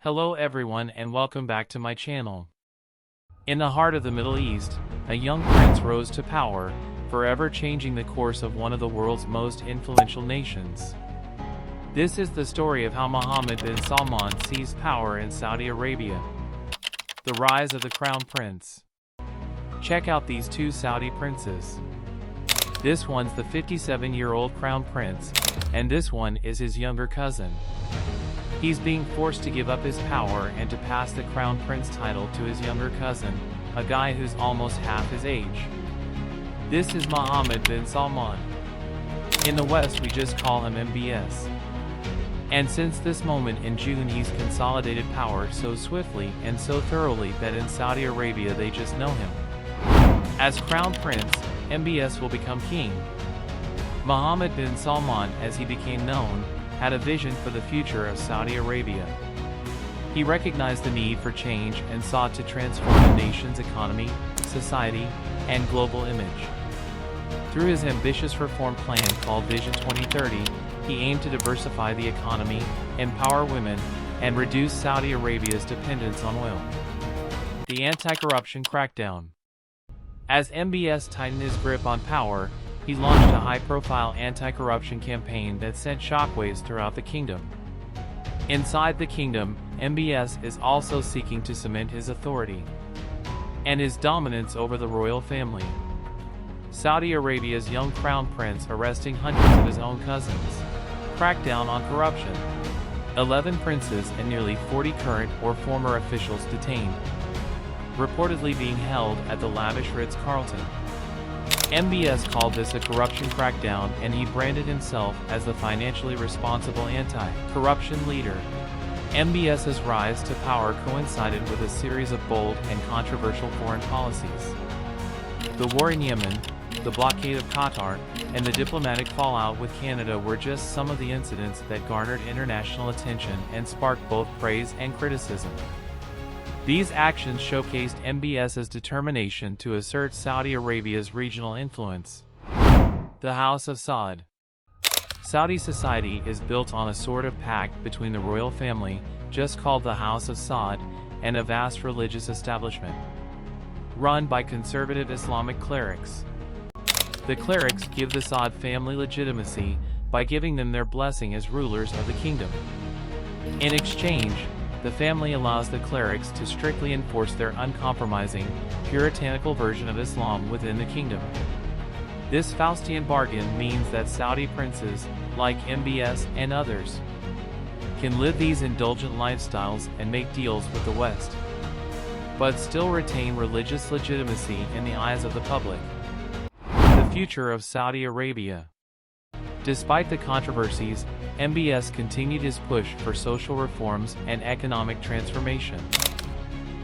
Hello everyone and welcome back to my channel. In the heart of the Middle East, a young prince rose to power, forever changing the course of one of the world's most influential nations. This is the story of how Mohammed bin Salman seized power in Saudi Arabia. The rise of the crown prince. Check out these two Saudi princes. This one's the 57-year-old crown prince, and this one is his younger cousin. He's being forced to give up his power and to pass the crown prince title to his younger cousin, a guy who's almost half his age. This is Mohammed bin Salman. In the West we just call him MBS. And since this moment in June he's consolidated power so swiftly and so thoroughly that in Saudi Arabia they just know him. As crown prince, MBS will become king. Mohammed bin Salman, as he became known, had a vision for the future of Saudi Arabia. He recognized the need for change and sought to transform the nation's economy, society, and global image. Through his ambitious reform plan called Vision 2030, he aimed to diversify the economy, empower women, and reduce Saudi Arabia's dependence on oil. The anti-corruption crackdown. As MBS tightened his grip on power, he launched a high-profile anti-corruption campaign that sent shockwaves throughout the kingdom. Inside the kingdom, MBS is also seeking to cement his authority and his dominance over the royal family. Saudi Arabia's young crown prince arresting hundreds of his own cousins. Crackdown on corruption. 11 princes and nearly 40 current or former officials detained, reportedly being held at the lavish Ritz-Carlton. MBS called this a corruption crackdown, and he branded himself as the financially responsible anti-corruption leader. MBS's rise to power coincided with a series of bold and controversial foreign policies. The war in Yemen, the blockade of Qatar, and the diplomatic fallout with Canada were just some of the incidents that garnered international attention and sparked both praise and criticism. These actions showcased MBS's determination to assert Saudi Arabia's regional influence. The House of Saud. Saudi society is built on a sort of pact between the royal family, just called the House of Saud, and a vast religious establishment, run by conservative Islamic clerics. The clerics give the Saud family legitimacy by giving them their blessing as rulers of the kingdom. In exchange, the family allows the clerics to strictly enforce their uncompromising, puritanical version of Islam within the kingdom. This Faustian bargain means that Saudi princes, like MBS and others, can live these indulgent lifestyles and make deals with the West, but still retain religious legitimacy in the eyes of the public. The future of Saudi Arabia. Despite the controversies, MBS continued his push for social reforms and economic transformation.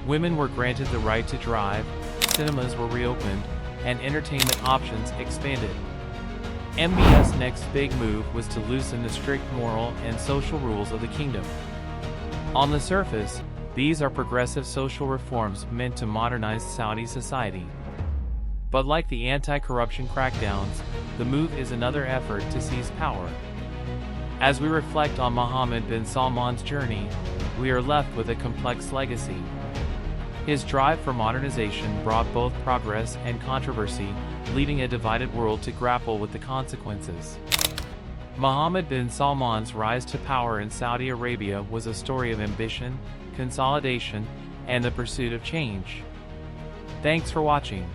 Women were granted the right to drive, cinemas were reopened, and entertainment options expanded. MBS' next big move was to loosen the strict moral and social rules of the kingdom. On the surface, these are progressive social reforms meant to modernize Saudi society. But like the anti-corruption crackdowns, the move is another effort to seize power. As we reflect on Mohammed bin Salman's journey, we are left with a complex legacy. His drive for modernization brought both progress and controversy, leaving a divided world to grapple with the consequences. Mohammed bin Salman's rise to power in Saudi Arabia was a story of ambition, consolidation, and the pursuit of change. Thanks for watching.